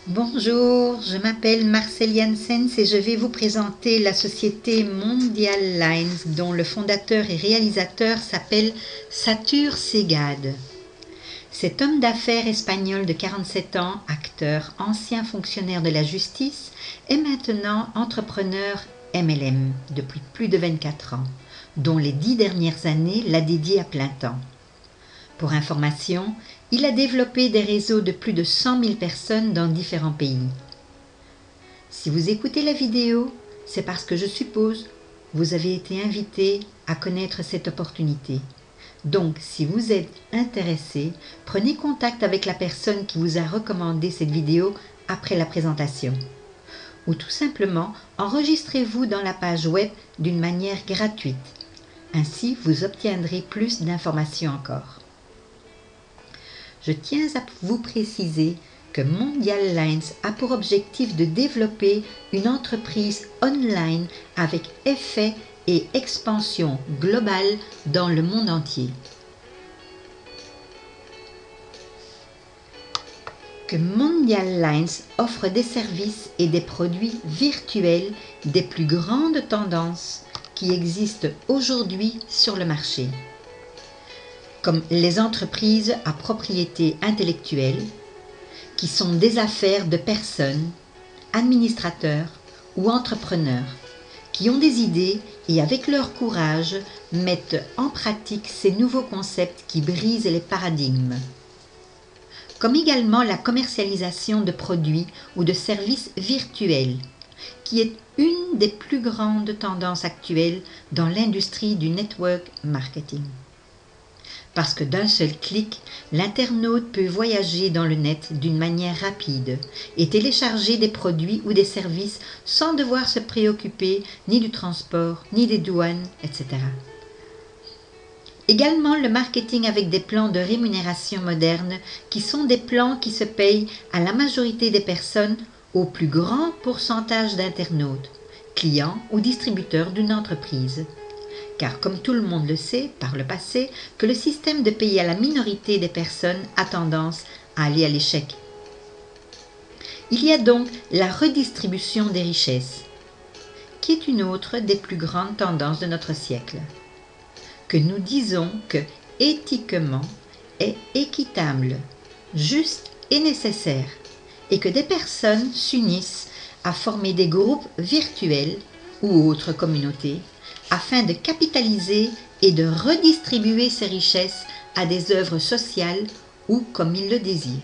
Bonjour, je m'appelle Marcel Janssens et je vais vous présenter la société Mondial Lines dont le fondateur et réalisateur s'appelle Satur Segade. Cet homme d'affaires espagnol de 47 ans, acteur, ancien fonctionnaire de la justice, est maintenant entrepreneur MLM depuis plus de 24 ans, dont les 10 dernières années l'a dédié à plein temps. Pour information, il a développé des réseaux de plus de 100 000 personnes dans différents pays. Si vous écoutez la vidéo, c'est parce que je suppose vous avez été invité à connaître cette opportunité. Donc, si vous êtes intéressé, prenez contact avec la personne qui vous a recommandé cette vidéo après la présentation. Ou tout simplement, enregistrez-vous dans la page web d'une manière gratuite. Ainsi, vous obtiendrez plus d'informations encore. Je tiens à vous préciser que Mondial Lines a pour objectif de développer une entreprise online avec effet et expansion globale dans le monde entier. Que Mondial Lines offre des services et des produits virtuels des plus grandes tendances qui existent aujourd'hui sur le marché, comme les entreprises à propriété intellectuelle, qui sont des affaires de personnes, administrateurs ou entrepreneurs, qui ont des idées et avec leur courage mettent en pratique ces nouveaux concepts qui brisent les paradigmes. Comme également la commercialisation de produits ou de services virtuels, qui est une des plus grandes tendances actuelles dans l'industrie du network marketing. Parce que d'un seul clic, l'internaute peut voyager dans le net d'une manière rapide et télécharger des produits ou des services sans devoir se préoccuper ni du transport, ni des douanes, etc. Également le marketing avec des plans de rémunération modernes qui sont des plans qui se payent à la majorité des personnes au plus grand pourcentage d'internautes, clients ou distributeurs d'une entreprise. Car comme tout le monde le sait par le passé, que le système de payer à la minorité des personnes a tendance à aller à l'échec. Il y a donc la redistribution des richesses, qui est une autre des plus grandes tendances de notre siècle, que nous disons que éthiquement est équitable, juste et nécessaire, et que des personnes s'unissent à former des groupes virtuels ou autres communautés afin de capitaliser et de redistribuer ces richesses à des œuvres sociales ou comme ils le désirent.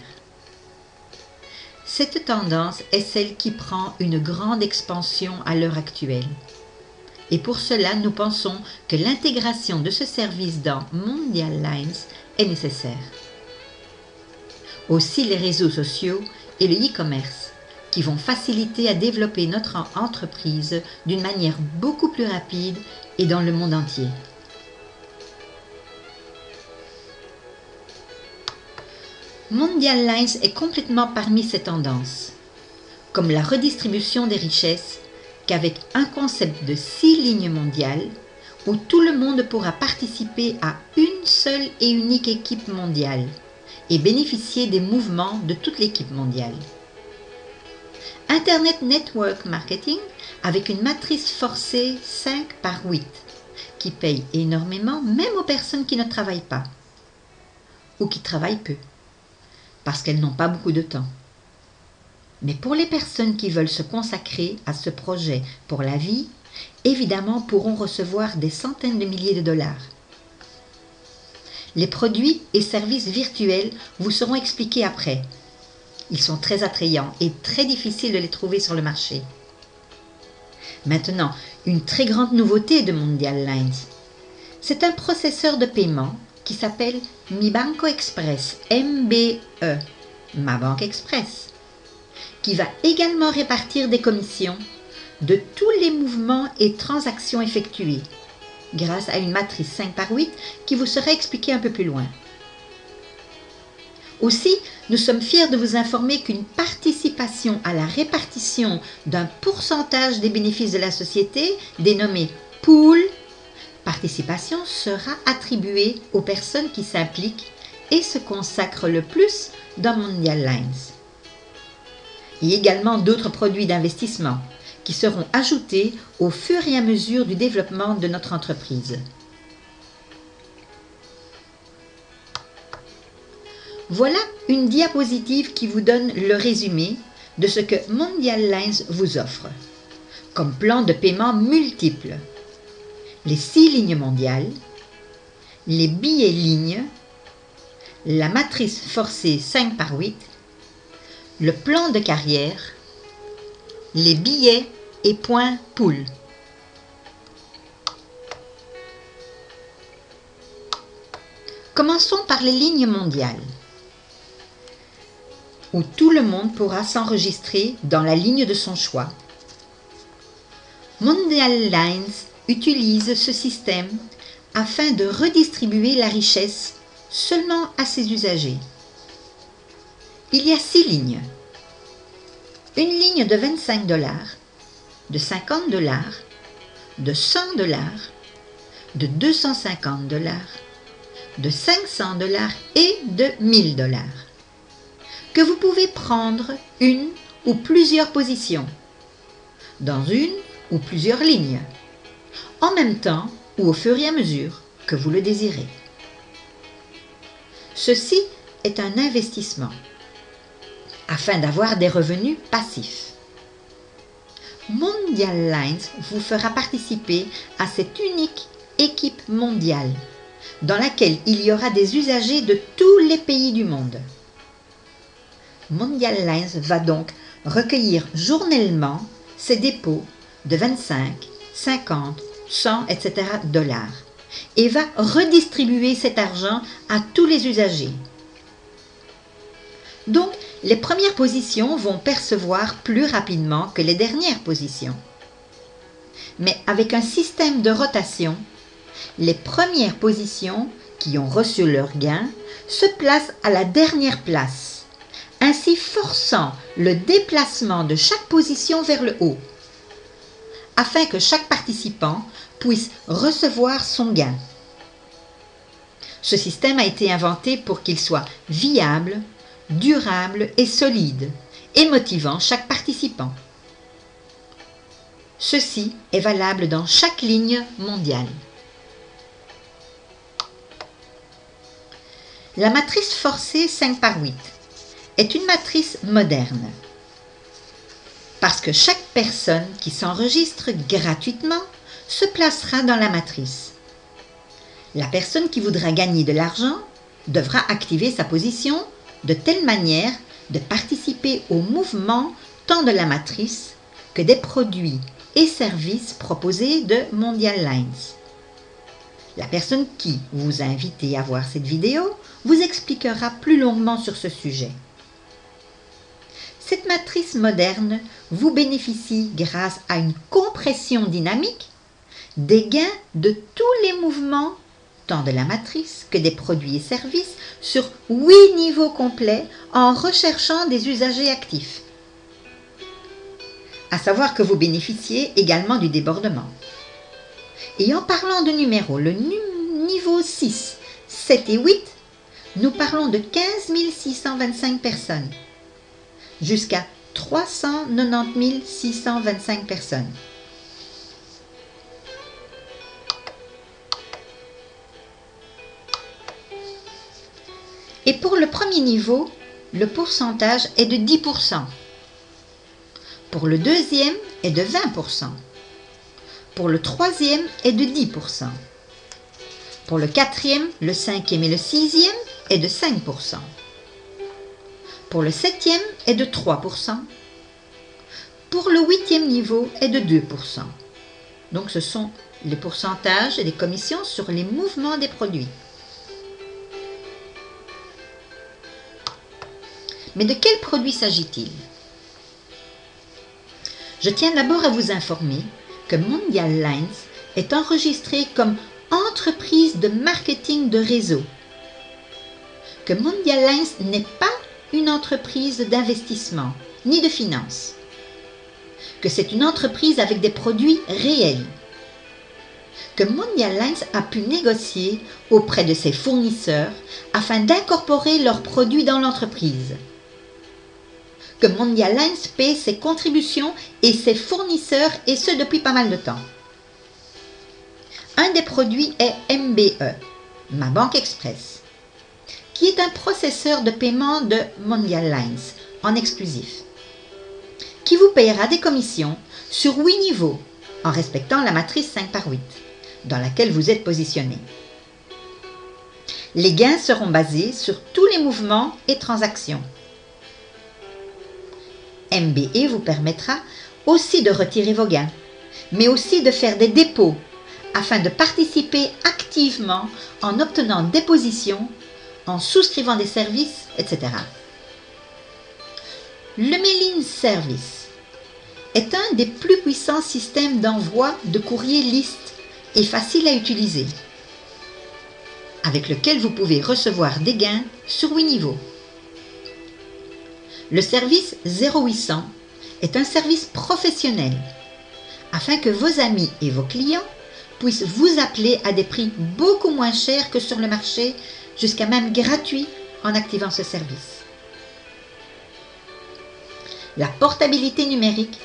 Cette tendance est celle qui prend une grande expansion à l'heure actuelle. Et pour cela, nous pensons que l'intégration de ce service dans Mondial Lines est nécessaire. Aussi les réseaux sociaux et le e-commerce qui vont faciliter à développer notre entreprise d'une manière beaucoup plus rapide et dans le monde entier. Mondial Lines est complètement parmi ces tendances, comme la redistribution des richesses, qu'avec un concept de 6 lignes mondiales, où tout le monde pourra participer à une seule et unique équipe mondiale et bénéficier des mouvements de toute l'équipe mondiale. Internet Network Marketing avec une matrice forcée 5/8 qui paye énormément même aux personnes qui ne travaillent pas ou qui travaillent peu parce qu'elles n'ont pas beaucoup de temps. Mais pour les personnes qui veulent se consacrer à ce projet pour la vie, évidemment pourront recevoir des centaines de milliers de dollars. Les produits et services virtuels vous seront expliqués après. Ils sont très attrayants et très difficiles de les trouver sur le marché. Maintenant, une très grande nouveauté de Mondial Lines. C'est un processeur de paiement qui s'appelle Mi Banco Express, MBE, Ma Banque Express, qui va également répartir des commissions de tous les mouvements et transactions effectuées, grâce à une matrice 5 par 8 qui vous sera expliquée un peu plus loin. Aussi, nous sommes fiers de vous informer qu'une participation à la répartition d'un pourcentage des bénéfices de la société, dénommé pool, participation sera attribuée aux personnes qui s'impliquent et se consacrent le plus dans Mondial Lines. Et également d'autres produits d'investissement qui seront ajoutés au fur et à mesure du développement de notre entreprise. Voilà une diapositive qui vous donne le résumé de ce que Mondial Lines vous offre, comme plan de paiement multiples, les 6 lignes mondiales, les billets lignes, la matrice forcée 5 par 8, le plan de carrière, les billets et points pool. Commençons par les lignes mondiales, où tout le monde pourra s'enregistrer dans la ligne de son choix. Mondial Lines utilise ce système afin de redistribuer la richesse seulement à ses usagers. Il y a 6 lignes. Une ligne de 25 $, de 50 $, de 100 $, de 250 $, de 500 $ et de 1000 $, que vous pouvez prendre une ou plusieurs positions, dans une ou plusieurs lignes, en même temps ou au fur et à mesure que vous le désirez. Ceci est un investissement afin d'avoir des revenus passifs. Mondial Lines vous fera participer à cette unique équipe mondiale dans laquelle il y aura des usagers de tous les pays du monde. Mondial Lines va donc recueillir journellement ses dépôts de 25, 50, 100, etc. $ et va redistribuer cet argent à tous les usagers. Donc, les premières positions vont percevoir plus rapidement que les dernières positions. Mais avec un système de rotation, les premières positions qui ont reçu leur gain se placent à la dernière place, ainsi forçant le déplacement de chaque position vers le haut, afin que chaque participant puisse recevoir son gain. Ce système a été inventé pour qu'il soit viable, durable et solide, et motivant chaque participant. Ceci est valable dans chaque ligne mondiale. La matrice forcée 5 par 8 est une matrice moderne, parce que chaque personne qui s'enregistre gratuitement se placera dans la matrice. La personne qui voudra gagner de l'argent devra activer sa position de telle manière de participer au mouvement tant de la matrice que des produits et services proposés de Mondial Lines. La personne qui vous a invité à voir cette vidéo vous expliquera plus longuement sur ce sujet. Cette matrice moderne vous bénéficie grâce à une compression dynamique des gains de tous les mouvements, tant de la matrice que des produits et services, sur 8 niveaux complets en recherchant des usagers actifs. À savoir que vous bénéficiez également du débordement. Et en parlant de numéros, le niveau 6, 7 et 8, nous parlons de 15 625 personnes, jusqu'à 390 625 personnes. Et pour le premier niveau, le pourcentage est de 10%. Pour le deuxième est de 20%. Pour le troisième est de 10%. Pour le quatrième, le cinquième et le sixième est de 5%. Pour le septième est de 3%. Pour le huitième niveau est de 2%. Donc ce sont les pourcentages et les commissions sur les mouvements des produits. Mais de quel produit s'agit-il? Je tiens d'abord à vous informer que Mondial Lines est enregistré comme entreprise de marketing de réseau, que Mondial Lines n'est pas une entreprise d'investissement ni de finance, que c'est une entreprise avec des produits réels, que Mondial Lines a pu négocier auprès de ses fournisseurs afin d'incorporer leurs produits dans l'entreprise, que Mondial Lines paie ses contributions et ses fournisseurs, et ce depuis pas mal de temps. Un des produits est MBE, Ma Banque Express, qui est un processeur de paiement de Mondial Lines en exclusif, qui vous payera des commissions sur 8 niveaux en respectant la matrice 5/8 dans laquelle vous êtes positionné. Les gains seront basés sur tous les mouvements et transactions. MBE vous permettra aussi de retirer vos gains, mais aussi de faire des dépôts afin de participer activement en obtenant des positions, en souscrivant des services, etc. Le Mailing Service est un des plus puissants systèmes d'envoi de courrier liste et facile à utiliser, avec lequel vous pouvez recevoir des gains sur 8 niveaux. Le service 0800 est un service professionnel afin que vos amis et vos clients puissent vous appeler à des prix beaucoup moins chers que sur le marché, jusqu'à même gratuit en activant ce service. La portabilité numérique,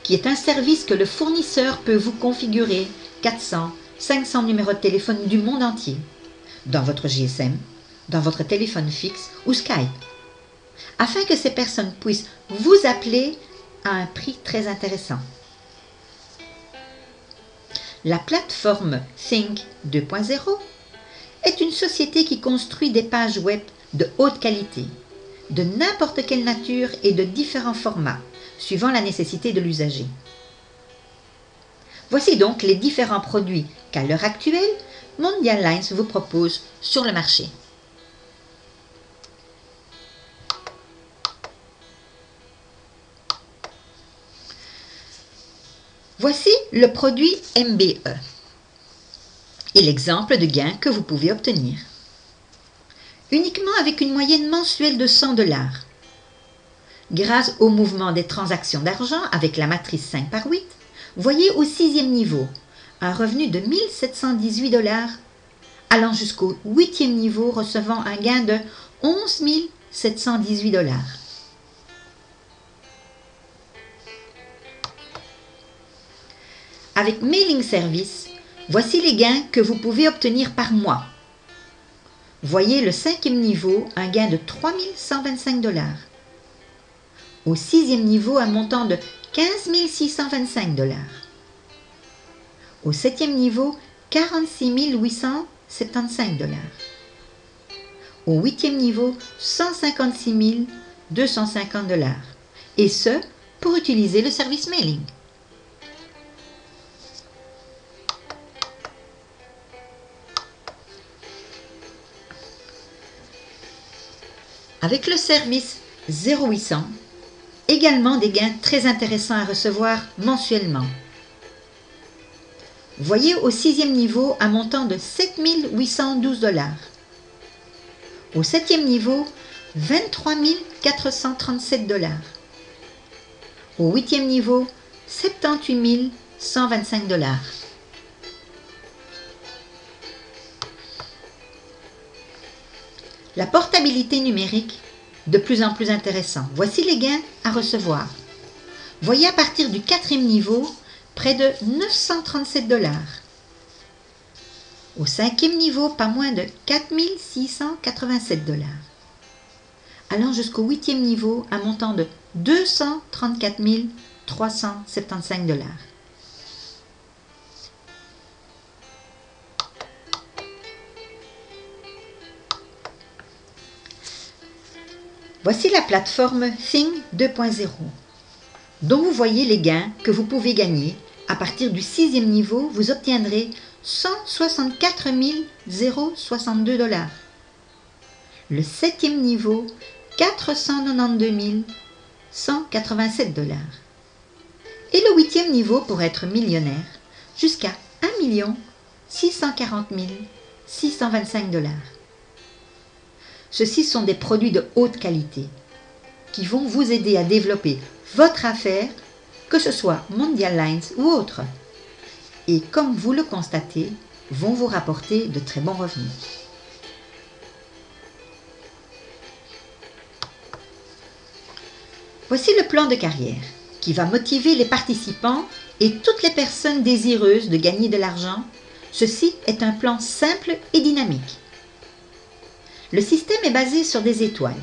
qui est un service que le fournisseur peut vous configurer 400, 500 numéros de téléphone du monde entier, dans votre GSM, dans votre téléphone fixe ou Skype, afin que ces personnes puissent vous appeler à un prix très intéressant. La plateforme Think 2.0 est une société qui construit des pages web de haute qualité, de n'importe quelle nature et de différents formats, suivant la nécessité de l'usager. Voici donc les différents produits qu'à l'heure actuelle, Mondial Lines vous propose sur le marché. Voici le produit MBE et l'exemple de gain que vous pouvez obtenir. Uniquement avec une moyenne mensuelle de 100 $, grâce au mouvement des transactions d'argent avec la matrice 5/8, voyez au 6e niveau un revenu de 1 718 $, allant jusqu'au 8e niveau recevant un gain de 11 718 $. Avec Mailing Service, voici les gains que vous pouvez obtenir par mois. Voyez le 5e niveau, un gain de 3 125 $. Au 6e niveau, un montant de 15 625 $. Au 7e niveau, 46 875 $. Au 8e niveau, 156 250 $. Et ce, pour utiliser le service mailing. Avec le service 0800, également des gains très intéressants à recevoir mensuellement. Voyez au 6e niveau un montant de 7 812 $. Au 7e niveau, 23 437 $. Au 8e niveau, 78 125 $. La portabilité numérique, de plus en plus intéressant. Voici les gains à recevoir. Voyez à partir du 4e niveau, près de 937 $. Au 5e niveau, pas moins de 4 687 $. Allant jusqu'au 8e niveau, un montant de 234 375 $. Voici la plateforme Think 2.0, dont vous voyez les gains que vous pouvez gagner. À partir du 6e niveau, vous obtiendrez 164 062 $. Le 7e niveau, 492 187 $. Et le 8e niveau pour être millionnaire, jusqu'à 1 640 625 $. Ceux-ci sont des produits de haute qualité qui vont vous aider à développer votre affaire, que ce soit Mondial Lines ou autre. Et comme vous le constatez, vont vous rapporter de très bons revenus. Voici le plan de carrière qui va motiver les participants et toutes les personnes désireuses de gagner de l'argent. Ceci est un plan simple et dynamique. Le système est basé sur des étoiles.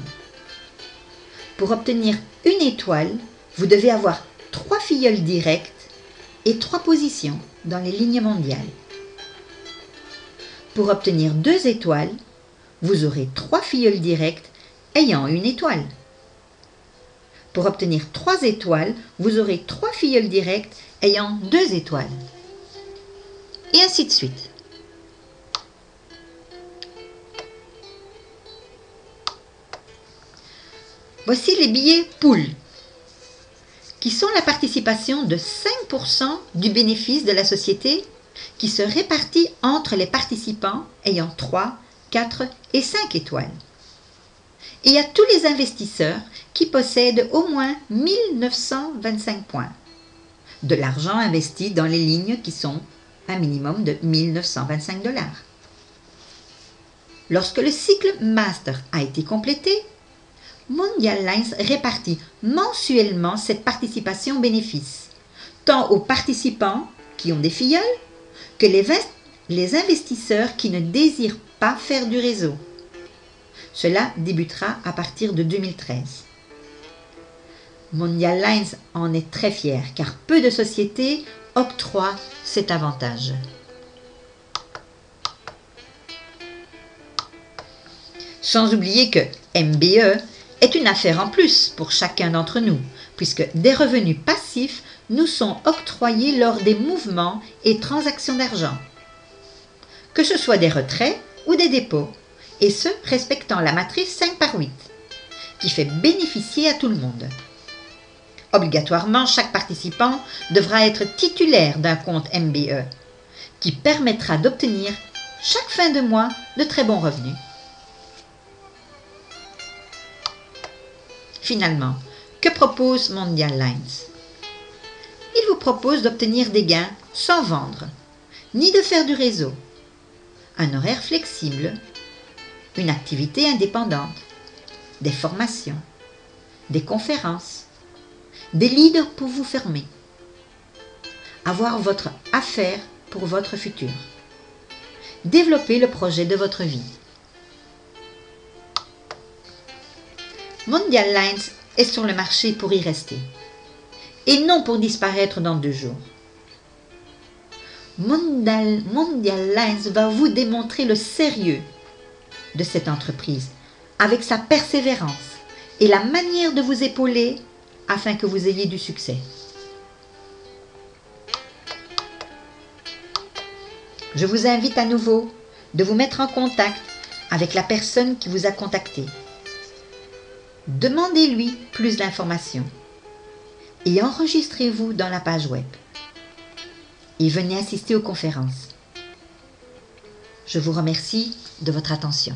Pour obtenir une étoile, vous devez avoir 3 filleuls directs et 3 positions dans les lignes mondiales. Pour obtenir 2 étoiles, vous aurez 3 filleuls directs ayant une étoile. Pour obtenir 3 étoiles, vous aurez 3 filleuls directs ayant 2 étoiles. Et ainsi de suite. Voici les billets pool, qui sont la participation de 5% du bénéfice de la société qui se répartit entre les participants ayant 3, 4 et 5 étoiles. Et à tous les investisseurs qui possèdent au moins 1925 points, de l'argent investi dans les lignes qui sont un minimum de 1925 $. Lorsque le cycle Master a été complété, Mondial Lines répartit mensuellement cette participation bénéfice, tant aux participants qui ont des filleuls que les investisseurs qui ne désirent pas faire du réseau. Cela débutera à partir de 2013. Mondial Lines en est très fier car peu de sociétés octroient cet avantage. Sans oublier que MBE est une affaire en plus pour chacun d'entre nous, puisque des revenus passifs nous sont octroyés lors des mouvements et transactions d'argent, que ce soit des retraits ou des dépôts, et ce respectant la matrice 5 par 8, qui fait bénéficier à tout le monde. Obligatoirement, chaque participant devra être titulaire d'un compte MBE, qui permettra d'obtenir chaque fin de mois de très bons revenus. Finalement, que propose Mondial Lines? Il vous propose d'obtenir des gains sans vendre, ni de faire du réseau, un horaire flexible, une activité indépendante, des formations, des conférences, des leaders pour vous former, avoir votre affaire pour votre futur, développer le projet de votre vie. Mondial Lines est sur le marché pour y rester, et non pour disparaître dans 2 jours. Mondial Lines va vous démontrer le sérieux de cette entreprise, avec sa persévérance et la manière de vous épauler afin que vous ayez du succès. Je vous invite à nouveau de vous mettre en contact avec la personne qui vous a contacté. Demandez-lui plus d'informations et enregistrez-vous dans la page web. Et venez assister aux conférences. Je vous remercie de votre attention.